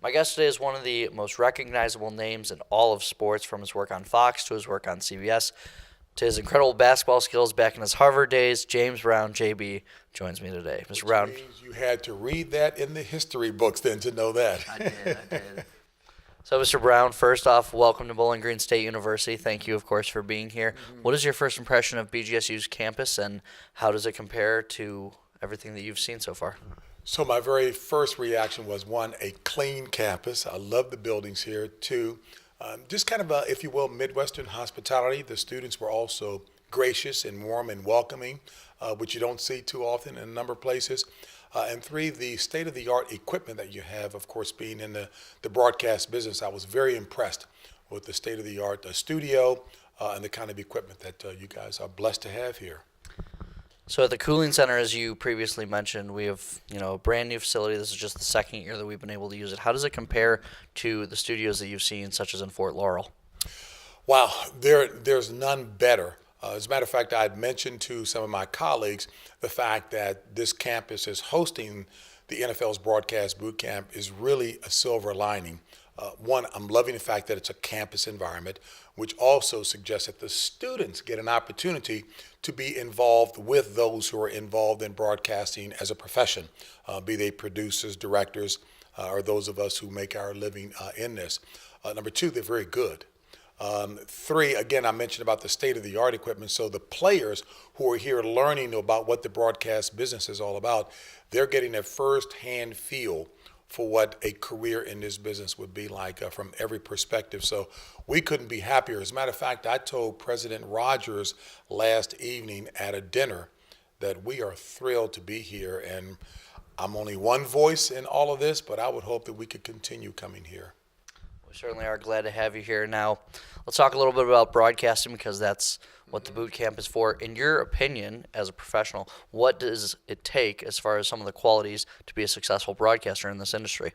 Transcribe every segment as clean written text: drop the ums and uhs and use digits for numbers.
My guest today is one of the most recognizable names in all of sports, from his work on Fox to his work on CBS to his incredible basketball skills back in his Harvard days. James Brown, JB, joins me today. Mr. Which Brown. means you had to read that in the history books then to know that. I did. So, Mr. Brown, first off, welcome to Bowling Green State University. Thank you, of course, for being here. What is your first impression of BGSU's campus, and how does it compare to everything that you've seen so far? So my very first reaction was, one, a clean campus. I love the buildings here. Two, just kind of a, if you will, Midwestern hospitality. The students were also gracious and warm and welcoming, which you don't see too often in a number of places. And three, the state-of-the-art equipment that you have, of course, being in the broadcast business. I was very impressed with the state-of-the-art studio and the kind of equipment that you guys are blessed to have here. So at the Cooling Center, as you previously mentioned, we have a brand new facility. This is just the second year that we've been able to use it. How does it compare to the studios that you've seen, such as in Fort Laurel? Wow, there's none better. As a matter of fact, I had mentioned to some of my colleagues the fact that this campus is hosting the NFL's broadcast boot camp is really a silver lining. One, I'm loving the fact that it's a campus environment, which also suggests that the students get an opportunity to be involved with those who are involved in broadcasting as a profession, be they producers, directors, or those of us who make our living in this. Number two, they're very good. Three, again, I mentioned about the state-of-the-art equipment. So the players who are here learning about what the broadcast business is all about, they're getting a first-hand feel for what a career in this business would be like from every perspective. So we couldn't be happier. As a matter of fact, I told President Rogers last evening at a dinner that we are thrilled to be here. And I'm only one voice in all of this, but I would hope that we could continue coming here. We certainly are glad to have you here. Now, let's talk a little bit about broadcasting, because that's what the boot camp is for. In your opinion, as a professional, what does it take as far as some of the qualities to be a successful broadcaster in this industry?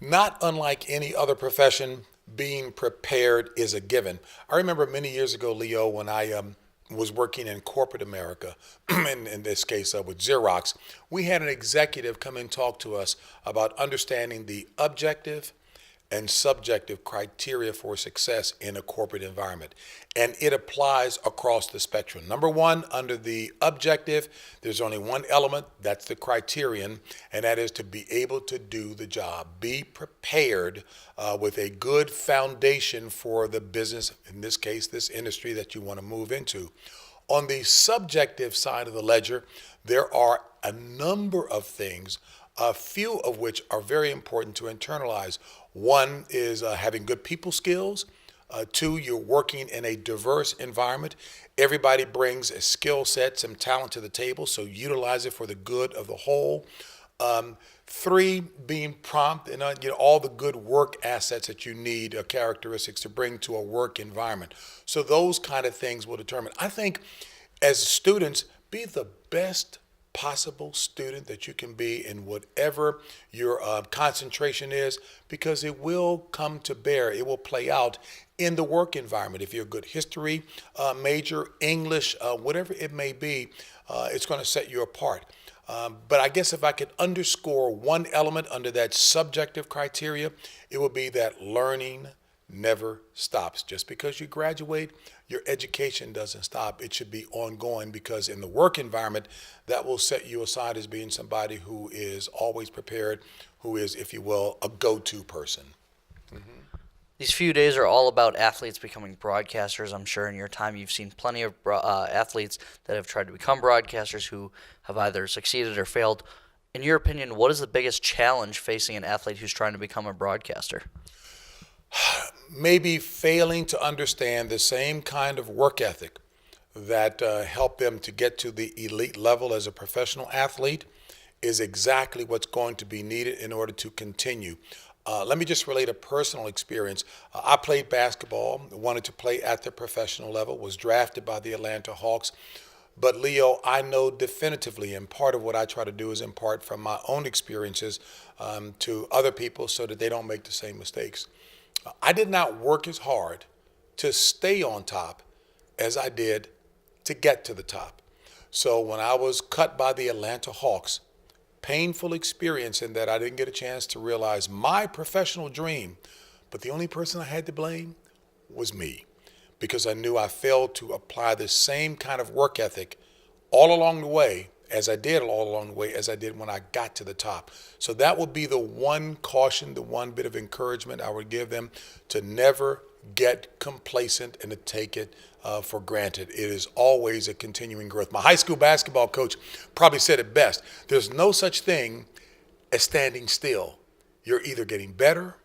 Not unlike any other profession, being prepared is a given. I remember many years ago, Leo, when I was working in corporate America, in this case with Xerox, we had an executive come and talk to us about understanding the objective and subjective criteria for success in a corporate environment. And it applies across the spectrum. Number one, under the objective, there's only one element, that's the criterion, and that is to be able to do the job. Be prepared with a good foundation for the business, in this case, this industry that you want to move into. On the subjective side of the ledger, there are a number of things, a few of which are very important to internalize. One is having good people skills. Two, you're working in a diverse environment. Everybody brings a skill set, some talent to the table, so utilize it for the good of the whole. Three, being prompt and all the good work assets that you need, characteristics to bring to a work environment. So those kind of things will determine. I think as students, be the best possible student that you can be in whatever your concentration is, because it will come to bear. It will play out in the work environment. If you're a good history major, English, whatever it may be, it's going to set you apart. But I guess if I could underscore one element under that subjective criteria, it would be that learning never stops. Just because you graduate, your education doesn't stop. It should be ongoing, because in the work environment, that will set you aside as being somebody who is always prepared, who is, if you will, a go-to person. These few days are all about athletes becoming broadcasters. I'm sure in your time you've seen plenty of athletes that have tried to become broadcasters who have either succeeded or failed. In your opinion, what is the biggest challenge facing an athlete who's trying to become a broadcaster? Maybe failing to understand the same kind of work ethic that helped them to get to the elite level as a professional athlete is exactly what's going to be needed in order to continue. Let me just relate a personal experience. I played basketball, wanted to play at the professional level, was drafted by the Atlanta Hawks. But Leo, I know definitively, and part of what I try to do is impart from my own experiences to other people so that they don't make the same mistakes. I did not work as hard to stay on top as I did to get to the top. So when I was cut by the Atlanta Hawks, painful experience in that I didn't get a chance to realize my professional dream. But the only person I had to blame was me, because I knew I failed to apply the same kind of work ethic all along the way as I did when I got to the top. So that would be the one caution, the one bit of encouragement I would give them, to never get complacent and to take it for granted. It is always a continuing growth. My high school basketball coach probably said it best. There's no such thing as standing still. You're either getting better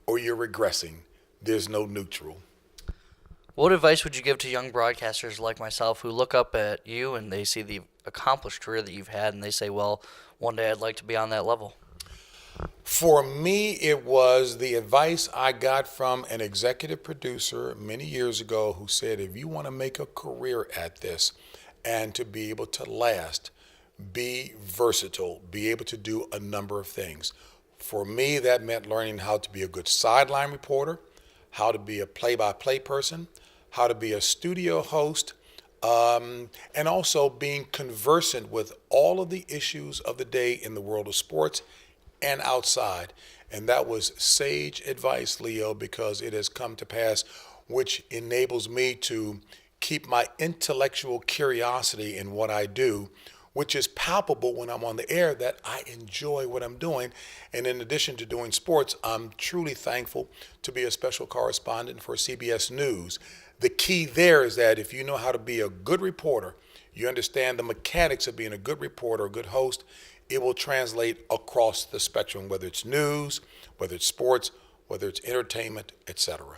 or you're regressing. There's no neutral. What advice would you give to young broadcasters like myself who look up at you and they see the accomplished career that you've had and they say, well, one day I'd like to be on that level? For me, it was the advice I got from an executive producer many years ago who said, if you want to make a career at this and to be able to last, be versatile, be able to do a number of things. For me, that meant learning how to be a good sideline reporter, how to be a play-by-play person, how to be a studio host, and also being conversant with all of the issues of the day in the world of sports and outside. And that was sage advice, Leo, because it has come to pass, which enables me to keep my intellectual curiosity in what I do, which is palpable when I'm on the air, that I enjoy what I'm doing. And in addition to doing sports, I'm truly thankful to be a special correspondent for CBS News. The key there is that if you know how to be a good reporter, you understand the mechanics of being a good reporter, a good host, it will translate across the spectrum, whether it's news, whether it's sports, whether it's entertainment, etc.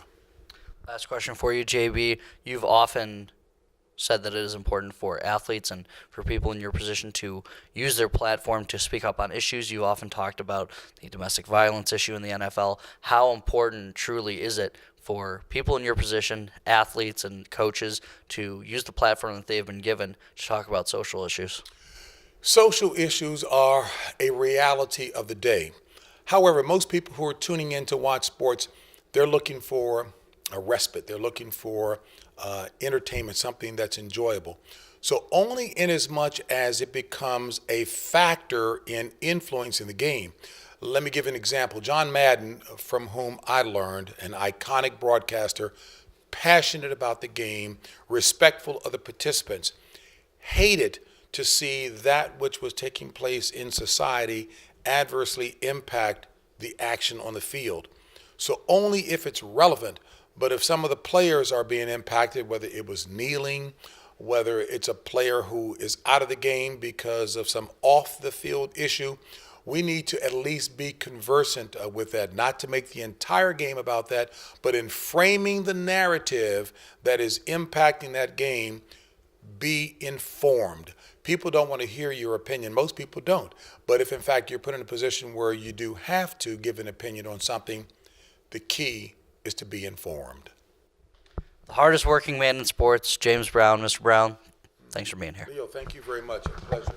Last question for you, JB. You've often said that it is important for athletes and for people in your position to use their platform to speak up on issues. You often talked about the domestic violence issue in the NFL. How important truly is it for people in your position, athletes and coaches, to use the platform that they've been given to talk about social issues? Social issues are a reality of the day. However, most people who are tuning in to watch sports, they're looking for a respite. They're looking for entertainment, something that's enjoyable. So only in as much as it becomes a factor in influencing the game. Let me give an example. John Madden, from whom I learned, an iconic broadcaster, passionate about the game, respectful of the participants, hated to see that which was taking place in society adversely impact the action on the field. So only if it's relevant. But if some of the players are being impacted, whether it was kneeling, whether it's a player who is out of the game because of some off-the-field issue, we need to at least be conversant with that, not to make the entire game about that, but in framing the narrative that is impacting that game, be informed. People don't want to hear your opinion. Most people don't. But if, in fact, you're put in a position where you do have to give an opinion on something, the key is to be informed. The hardest working man in sports, James Brown. Mr. Brown, thanks for being here. Leo, thank you very much. A pleasure.